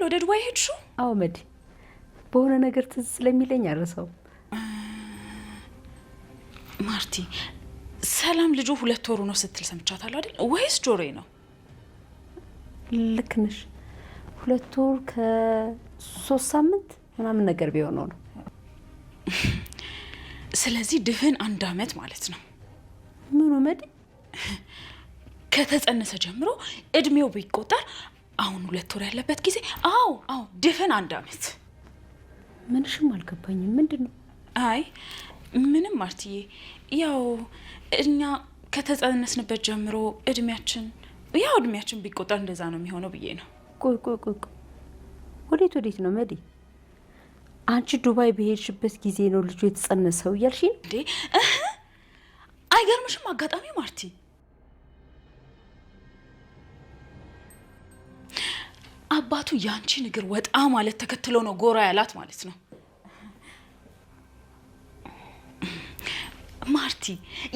አይደል ወደ ዱባይ ሄድሽው? አዎ መዲ፣ በሆነ ነገር ትዝ ስለሚለኝ አረሳው። ማርቲ ሰላም ልጁ 2 ወሩ ነው ስትል ሰምቻታለሁ አይደል? ወይስ ጆሮዬ ነው? ልክ ነሽ። 2 ወር ከ3 ሳምንት ምናምን ነገር ቢሆነው ነው። ስለዚህ ድፍን 1 አመት ማለት ነው። ምኑ መዲ? ከተጸነሰ ጀምሮ እድሜው ቢቆጠር አሁን 2 ወር ያለበት ጊዜ አዎ ድፍን 1 አመት። ምንሽም አልገባኝም። ምንድነው? አይ ምንም ማርቲዬ፣ ያው እኛ ከተጸነስንበት ጀምሮ እድሜያችን ቢቆጠር እንደዛ ነው የሚሆነው ብዬ ነው። ቆይ ወዴት ነው መዲ? አንቺ ዱባይ በሄድሽበት ጊዜ ነው ልጁ የተጸነሰው እያልሽ እንዴ? አይገርምሽም? አጋጣሚ ማርቲ አባቱ ያንቺን እግር ወጣ ማለት ተከትሎ ነው ጎራ ያላት ማለት ነው። ማርቲ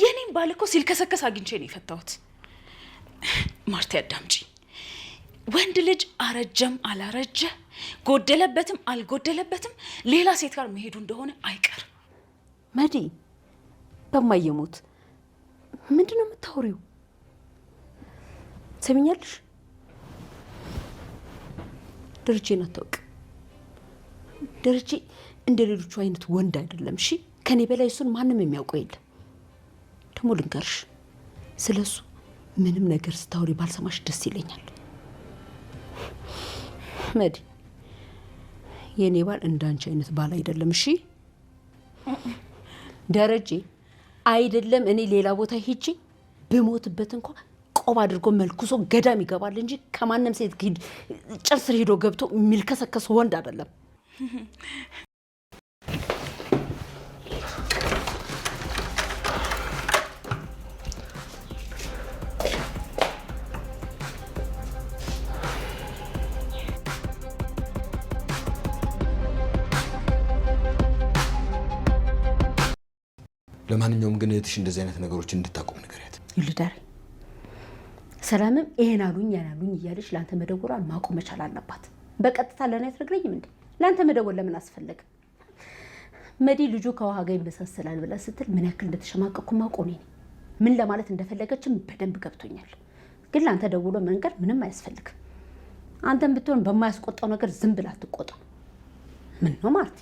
የኔን ባል እኮ ሲልከሰከስ አግኝቼ ነው የፈታሁት። ማርቲ አዳምጪ፣ ወንድ ልጅ አረጀም አላረጀ ጎደለበትም አልጎደለበትም ሌላ ሴት ጋር መሄዱ እንደሆነ አይቀርም። መዲ በማየሙት ምንድነው የምታወሪው? ሰሚኛለሽ? ደረጀን አታውቅ። ደረጀ እንደ ሌሎቹ አይነት ወንድ አይደለም። እሺ ከኔ በላይ እሱን ማንም የሚያውቀው የለም። ደግሞ ልንገርሽ፣ ስለሱ ምንም ነገር ስታወሪ ባልሰማሽ ደስ ይለኛል። መዲ የኔ ባል እንዳንቺ አይነት ባል አይደለም። እሺ ደረጀ አይደለም እኔ ሌላ ቦታ ሄጄ በሞትበት እንኳን ቆብ አድርጎ መልኩሶ ገዳም ይገባል እንጂ ከማንም ሴት ጭር ስር ሄዶ ገብቶ የሚልከሰከስ ወንድ አይደለም። ለማንኛውም ግን እህትሽ እንደዚህ አይነት ነገሮችን እንድታቆም ንገሪያት። ይልዳር ሰላምም ይሄን አሉኝ ያላሉኝ እያለች ለአንተ መደወሏን ማቆም መቻል አለባት። በቀጥታ ለእኔ አትነግረኝም እንዴ? ለአንተ መደወል ለምን አስፈለገ? መዲ ልጁ ከውሃ ጋር ይመሳሰላል ብላ ስትል ምን ያክል እንደተሸማቀቅኩ ማውቀው ነኝ። ምን ለማለት እንደፈለገችም በደንብ ገብቶኛል። ግን ለአንተ ደውሎ መንገር ምንም አያስፈልግም። አንተም ብትሆን በማያስቆጣው ነገር ዝም ብላ አትቆጣ። ምን ነው ማርቲ?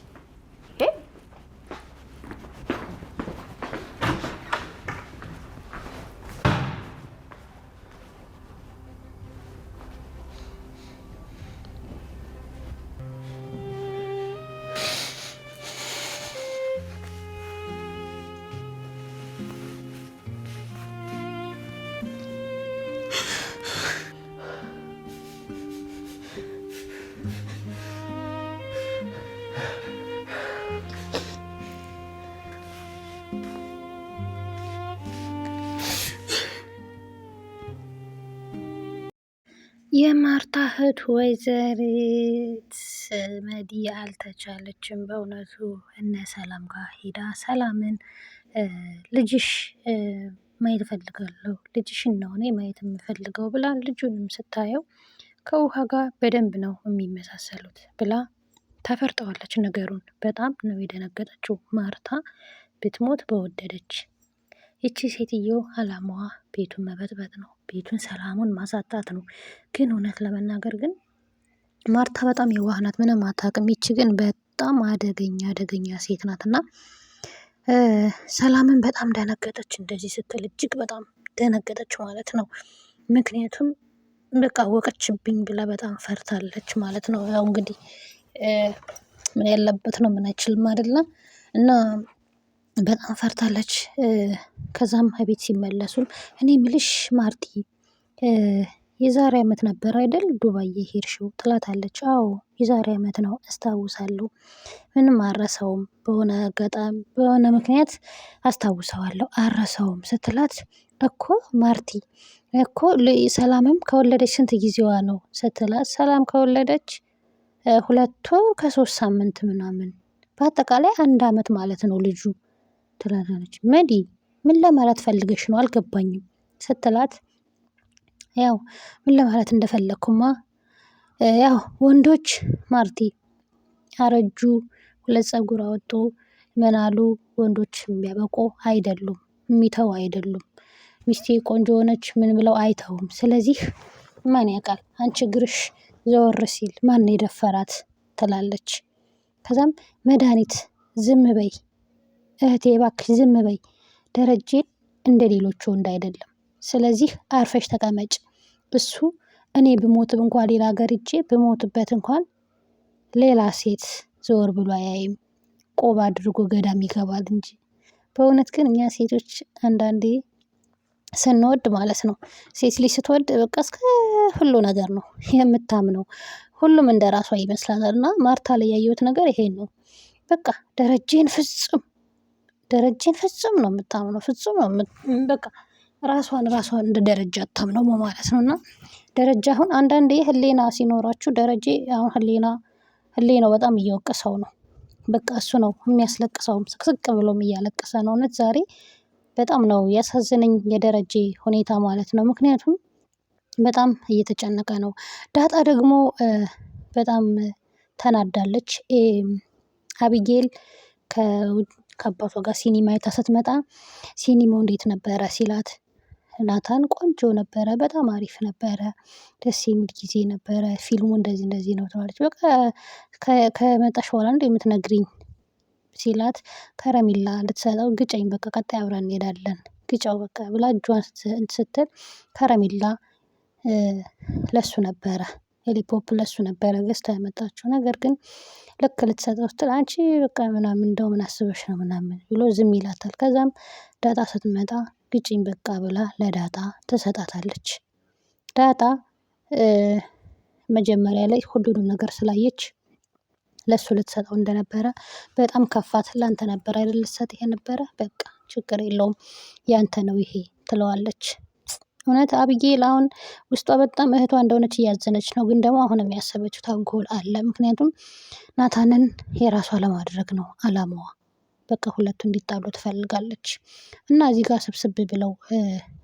የማርታ እህት ወይዘሪት መዲ አልተቻለችም። በእውነቱ እነ ሰላም ጋር ሄዳ ሰላምን ልጅሽ ማየት እፈልጋለሁ፣ ልጅሽን ነው እኔ ማየት የምፈልገው ብላ ልጁንም ስታየው ከውሃ ጋር በደንብ ነው የሚመሳሰሉት ብላ ተፈርጠዋለች። ነገሩን በጣም ነው የደነገጠችው። ማርታ ብትሞት በወደደች። ይቺ ሴትዮ አላማዋ ቤቱን መበጥበጥ ነው፣ ቤቱን ሰላሙን ማሳጣት ነው። ግን እውነት ለመናገር ግን ማርታ በጣም የዋህ ናት፣ ምንም አታውቅም። ይቺ ግን በጣም አደገኛ ሴት ናት እና ሰላምን በጣም ደነገጠች። እንደዚህ ስትል እጅግ በጣም ደነገጠች ማለት ነው። ምክንያቱም በቃ ወቀችብኝ ብላ በጣም ፈርታለች ማለት ነው። ያው እንግዲህ ምን ያለበት ነው ምን አይችልም አይደለም እና በጣም ፈርታለች። ከዛም ቤት ሲመለሱም እኔ ምልሽ ማርቲ የዛሬ አመት ነበር አይደል ዱባይ የሄድሽው ትላታለች። አዎ የዛሬ አመት ነው አስታውሳለሁ፣ ምንም አረሰውም፣ በሆነ አጋጣሚ በሆነ ምክንያት አስታውሰዋለሁ አረሰውም ስትላት እኮ ማርቲ እኮ ሰላምም ከወለደች ስንት ጊዜዋ ነው ስትላት፣ ሰላም ከወለደች 2 ወር ከ3 ሳምንት ምናምን በአጠቃላይ 1 አመት ማለት ነው ልጁ ትላታለች። መዲ ምን ለማለት ፈልገሽ ነው አልገባኝም ስትላት፣ ያው ምን ለማለት እንደፈለኩማ ያው ወንዶች ማርቴ አረጁ፣ ሁለት ፀጉር አወጡ፣ ምን አሉ ወንዶች የሚያበቁ አይደሉም፣ የሚተው አይደሉም። ሚስቴ ቆንጆ ሆነች ምን ብለው አይተውም። ስለዚህ ማን ያውቃል አንቺ እግርሽ ዘወር ሲል ማን የደፈራት ትላለች። ከዛም መድኃኒት ዝም በይ እህቴ እባክሽ ዝም በይ፣ ደረጀን እንደ ሌሎቹ ወንድ አይደለም። ስለዚህ አርፈሽ ተቀመጭ። እሱ እኔ ብሞትም እንኳን ሌላ ሀገር ሄጄ ብሞትበት እንኳን ሌላ ሴት ዘወር ብሎ አያይም፣ ቆብ አድርጎ ገዳም ይገባል እንጂ። በእውነት ግን እኛ ሴቶች አንዳንዴ ስንወድ ማለት ነው፣ ሴት ልጅ ስትወድ በቃ እስከ ሁሉ ነገር ነው የምታምነው። ሁሉም እንደ ራሷ ይመስላታል። እና ማርታ ላይ ያየሁት ነገር ይሄን ነው። በቃ ደረጀን ፍጹም ነው የምታምነው፣ ፍጹም ነው በቃ ራሷን እንደ ደረጃ አታምነው ማለት ነው። እና ደረጃ አሁን አንዳንዴ ህሌና ሲኖራችሁ ደረጀ አሁን ህሌናው በጣም እየወቀሰው ነው። በቃ እሱ ነው የሚያስለቅሰውም፣ ስቅስቅ ብሎም እያለቀሰ ነው። እውነት ዛሬ በጣም ነው ያሳዝነኝ የደረጀ ሁኔታ ማለት ነው። ምክንያቱም በጣም እየተጨነቀ ነው። ዳጣ ደግሞ በጣም ተናዳለች። አቢጌል ከአባቷ ጋር ሲኒማ አይታ ስትመጣ ሲኒማው እንዴት ነበረ ሲላት ናታን ቆንጆ ነበረ፣ በጣም አሪፍ ነበረ፣ ደስ የሚል ጊዜ ነበረ፣ ፊልሙ እንደዚህ ነው ትላለች። በቃ ከመጣሽ በኋላ እንደ የምትነግሪኝ ሲላት ከረሜላ ልትሰጠው ግጨኝ፣ በቃ ቀጣይ አብረን እንሄዳለን ግጫው በቃ ብላ እጇን ስትል ከረሜላ ለሱ ነበረ ሄሊፖፕ ለሱ ነበረ ገዝታ ያመጣችው። ነገር ግን ልክ ልትሰጠው ስትል አንቺ በቃ ምናምን እንደው ምን አስበሽ ነው ምናምን ብሎ ዝም ይላታል። ከዛም ዳጣ ስትመጣ ግጭኝ በቃ ብላ ለዳጣ ትሰጣታለች። ዳጣ መጀመሪያ ላይ ሁሉንም ነገር ስላየች ለሱ ልትሰጠው እንደነበረ በጣም ከፋት። ላንተ ነበር አይደል ልትሰጥ የነበረ፣ በቃ ችግር የለውም ያንተ ነው ይሄ ትለዋለች። እውነት አቢጌል አሁን ውስጧ በጣም እህቷ እንደሆነች እያዘነች ነው። ግን ደግሞ አሁንም ያሰበችው ተንኮል አለ። ምክንያቱም ናታንን የራሷ ለማድረግ ነው አላማዋ። በቃ ሁለቱ እንዲጣሉ ትፈልጋለች። እና እዚህ ጋር ስብስብ ብለው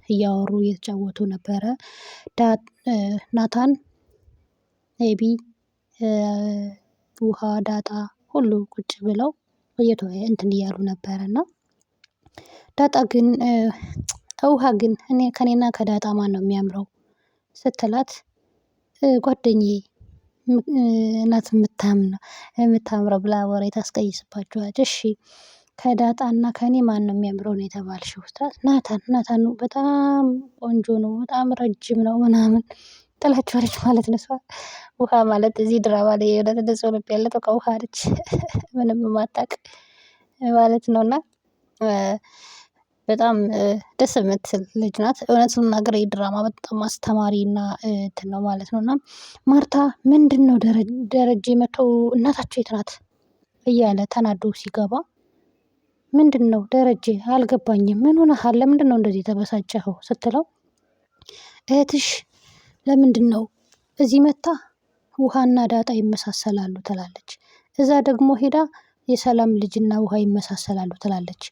እያወሩ እየተጫወቱ ነበረ። ናታን፣ ኤቢ፣ ውሃ፣ ዳጣ ሁሉ ቁጭ ብለው እንትን እያሉ ነበረ። እና ዳጣ ግን ውሃ ግን ከኔና ከዳጣ ማን ነው የሚያምረው ስትላት ጓደኛዬ ናት የምታምረው ብላ ወሬ ታስቀይስባቸዋለች። እሺ ከዳጣና ከኔ ማን ነው የሚያምረው ነው የተባልሽው ስትላት ናታን ነው በጣም ቆንጆ ነው በጣም ረጅም ነው ምናምን ትላቸዋለች ማለት ነው። ውሃ ማለት እዚህ ድራማ ላይ የሆነ ንጹህ ልብ ያለ በቃ ውሃ አለች ምንም የማታውቅ ማለት ነው። እና በጣም ደስ የምትል ልጅ ናት። እውነት ለመናገር ድራማ በጣም አስተማሪ እና እንትን ነው ማለት ነው። እና ማርታ ምንድን ነው ደረጀ መቶ እናታቸው የት ናት እያለ ተናዶ ሲገባ ምንድን ነው ደረጀ አልገባኝም፣ ምን ሆነሃል? ለምንድን ነው እንደዚህ የተበሳጨኸው ስትለው እህትሽ ለምንድን ነው እዚህ መታ ውሃና ዳጣ ይመሳሰላሉ ትላለች። እዛ ደግሞ ሄዳ የሰላም ልጅና ውሃ ይመሳሰላሉ ትላለች።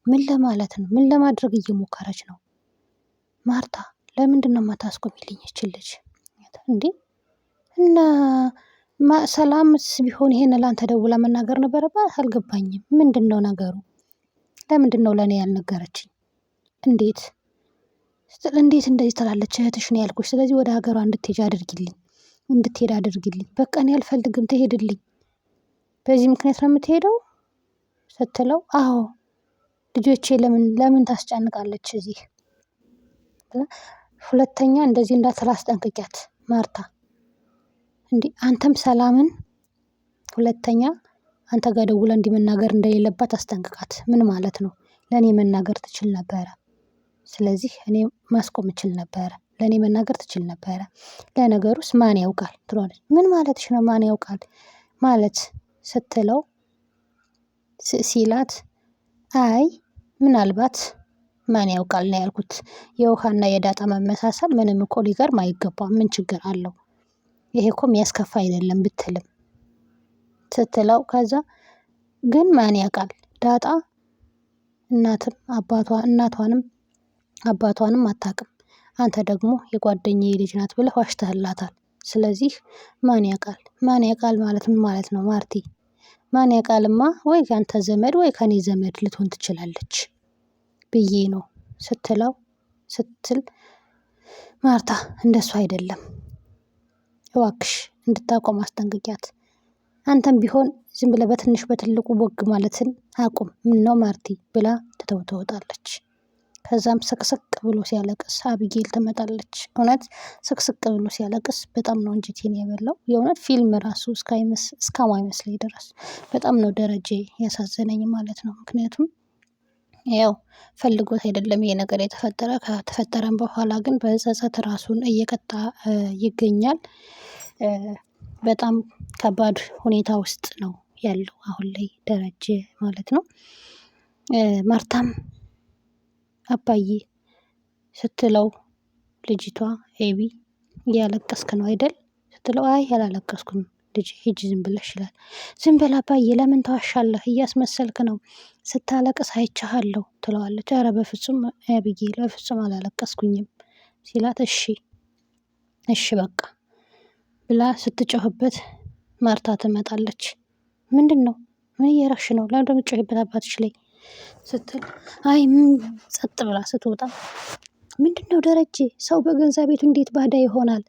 ምን ለማለት ነው? ምን ለማድረግ እየሞከረች ነው? ማርታ ለምንድን ነው የማታስቆሚልኝ ይችል ልጅ እንዴ? እና ሰላምስ ቢሆን ይሄን ላንተ ደውላ መናገር ነበረባት። አልገባኝም። ምንድን ነው ነገሩ? ለምንድን ነው ለእኔ ያልነገረችኝ? እንዴት እንደዚህ ትላለች? እህትሽ ነው ያልኩሽ። ስለዚህ ወደ ሀገሯ እንድትሄድ አድርጊልኝ። በቃ እኔ አልፈልግም፣ ትሄድልኝ። በዚህ ምክንያት ነው የምትሄደው ስትለው አዎ ልጆቼ ለምን ታስጨንቃለች እዚህ? ሁለተኛ እንደዚህ እንዳትል አስጠንቅቂያት ማርታ። እንዲህ አንተም ሰላምን ሁለተኛ አንተ ጋር ደውላ እንዲህ መናገር እንደሌለባት አስጠንቅቃት። ምን ማለት ነው? ለእኔ መናገር ትችል ነበረ። ስለዚህ እኔ ማስቆም እችል ነበረ። ለእኔ መናገር ትችል ነበረ። ለነገሩስ ማን ያውቃል ትላለች። ምን ማለትሽ ነው ማን ያውቃል ማለት ስትለው ሲላት አይ ምናልባት ማን ያውቃል ነው ያልኩት። የውሃና የዳጣ መመሳሰል ምንም እኮ ሊገርም አይገባም። ምን ችግር አለው? ይሄ እኮ የሚያስከፋ አይደለም ብትልም ስትለው ከዛ ግን ማን ያውቃል ዳጣ እናቷንም አባቷንም አታውቅም። አንተ ደግሞ የጓደኛዬ ልጅ ናት ብለህ ዋሽተህላታል። ስለዚህ ማን ያውቃል? ማን ያውቃል ማለት ምን ማለት ነው ማርቲ? ማን ያውቃልማ ወይ ከአንተ ዘመድ ወይ ከኔ ዘመድ ልትሆን ትችላለች ብዬ ነው ስትል ማርታ እንደሱ አይደለም እባክሽ እንድታቆም አስጠንቅቂያት። አንተም ቢሆን ዝም ብለህ በትንሽ በትልቁ ቦግ ማለትን አቁም። ምን ነው ማርቲ ብላ ትተው ትወጣለች። ከዛም ስቅስቅ ብሎ ሲያለቅስ አቢጌል ትመጣለች። እውነት ስቅስቅ ብሎ ሲያለቅስ በጣም ነው እንጀቴን የበላው። የእውነት ፊልም ራሱ እስከማይመስለኝ ድረስ በጣም ነው ደረጀ ያሳዘነኝ ማለት ነው። ምክንያቱም ያው ፈልጎት አይደለም ይሄ ነገር የተፈጠረ። ከተፈጠረም በኋላ ግን በጸጸት ራሱን እየቀጣ ይገኛል። በጣም ከባድ ሁኔታ ውስጥ ነው ያለው አሁን ላይ ደረጀ ማለት ነው። ማርታም አባዬ ስትለው ልጅቷ ኤቢ እያለቀስክ ነው አይደል ስትለው አይ አላለቀስኩም ልጅ ሂጂ ዝም ብለሽ ይላል። ዝም በል አባዬ ለምን ተዋሻለህ? እያስመሰልክ ነው ስታለቅስ አይቻሃለሁ ትለዋለች። ኧረ በፍጹም አቢጌል በፍጹም አላለቀስኩኝም ሲላት እሺ በቃ ብላ ስትጮህበት ማርታ ትመጣለች። ምንድን ነው ምን እየረግሽ ነው? ለምን እንደምትጮህበት አባትሽ ላይ ስትል አይ ጸጥ ብላ ስትወጣ ምንድን ነው ደረጀ ሰው በገንዛ ቤቱ እንዴት ባዳ ይሆናል?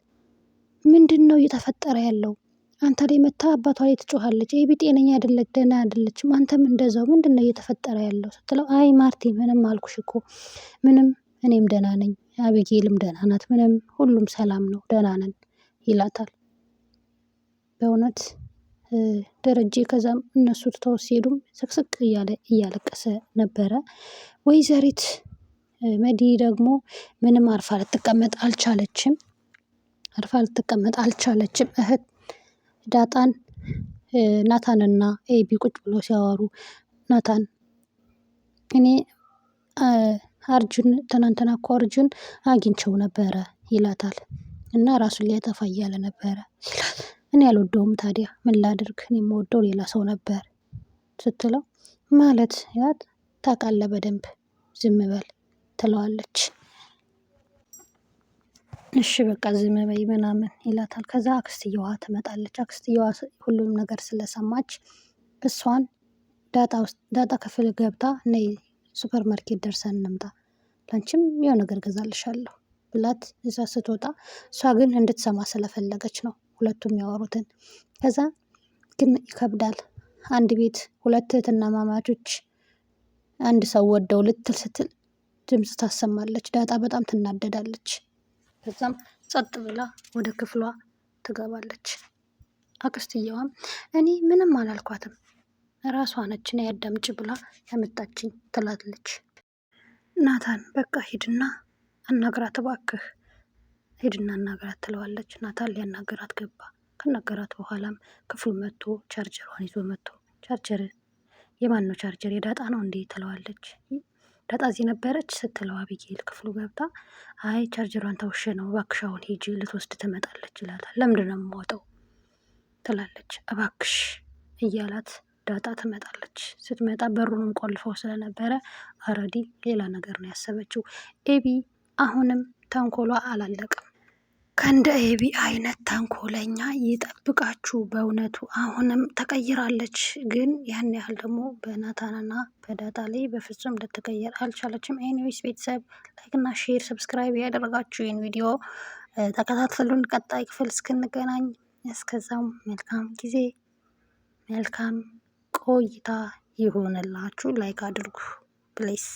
ምንድን ነው እየተፈጠረ ያለው? አንተ ላይ መታ አባቷ ላይ ትጮሃለች። ኤቢ ጤነኛ አይደለች፣ ደህና አይደለችም። አንተም እንደዛው ምንድን ነው እየተፈጠረ ያለው ስትለው አይ ማርቲ ምንም አልኩሽ እኮ ምንም፣ እኔም ደህና ነኝ፣ አቢጌልም ደህና ናት፣ ምንም ሁሉም ሰላም ነው፣ ደህና ነን ይላታል። በእውነት ደረጀ ከዛም እነሱ ትተው ሲሄዱም ስቅስቅ እያለ እያለቀሰ ነበረ። ወይዘሪት መዲ ደግሞ ምንም አርፋ ልትቀመጥ አልቻለችም። እህት ዳጣን ናታንና ኤቢ ቁጭ ብሎ ሲያወሩ ናታን እኔ ትናንትና እኮ አርጁን አግኝቼው ነበረ ይላታል። እና ራሱን ሊያጠፋ እያለ ነበረ ይላል። እኔ አልወደውም ታዲያ ምን ላድርግ? እኔ የምወደው ሌላ ሰው ነበር ስትለው ማለት ያት ታውቃለህ በደንብ ዝም በል ትለዋለች። እሺ በቃ ዝም በይ ምናምን ይላታል። ከዛ አክስትየዋ ትመጣለች። አክስትየዋ ሁሉንም ነገር ስለሰማች እሷን ዳጣ ክፍል ገብታ ነይ ሱፐር ማርኬት ደርሰን እንምጣ፣ ላንቺም የሆነ ነገር ገዛልሻለሁ ብላት እዛ ስትወጣ እሷ ግን እንድትሰማ ስለፈለገች ነው ሁለቱም ያወሩትን። ከዛ ግን ይከብዳል። አንድ ቤት ሁለት እህትና ማማቾች አንድ ሰው ወደው ልትል ስትል ድምፅ ታሰማለች። ዳጣ በጣም ትናደዳለች። ከዛም ጸጥ ብላ ወደ ክፍሏ ትገባለች። አክስትየዋም እኔ ምንም አላልኳትም ራሷ ነች እኔ ያዳምጭ ብላ ያመጣችኝ ትላለች። ናታን በቃ ሂድና አናግራት እባክህ ሂድና አናግራት ትለዋለች። ናታን ሊያናግራት ገባ። ከነገራት በኋላም ክፍሉ መጥቶ ቻርጀሯን ይዞ መጥቶ ቻርጀር የማን ነው ቻርጀር? የዳጣ ነው እንዴ ትለዋለች። ዳጣ እዚህ ነበረች ስትለው አቢጌል ክፍሉ ገብታ አይ ቻርጀሯን ተውሼ ነው እባክሽ አሁን ሂጂ ልትወስድ ትመጣለች ይላታል። ለምንድን ነው የምወጣው ትላለች። እባክሽ እያላት ዳጣ ትመጣለች። ስትመጣ በሩንም ቆልፈው ስለነበረ አረዲ ሌላ ነገር ነው ያሰበችው። ኤቢ አሁንም ተንኮሏ አላለቀም። ከእንደ ኤቢ አይነት ተንኮለኛ ይጠብቃችሁ። በእውነቱ አሁንም ተቀይራለች፣ ግን ያን ያህል ደግሞ በናታንና በዳጣ ላይ በፍጹም ልትቀየር አልቻለችም። ኤኒዌይስ ቤተሰብ ላይክና ሼር ሰብስክራይብ ያደረጋችሁ ይህን ቪዲዮ ተከታተሉን። ቀጣይ ክፍል እስክንገናኝ እስከዛው መልካም ጊዜ መልካም ቆይታ ይሆንላችሁ። ላይክ አድርጉ ፕሊስ።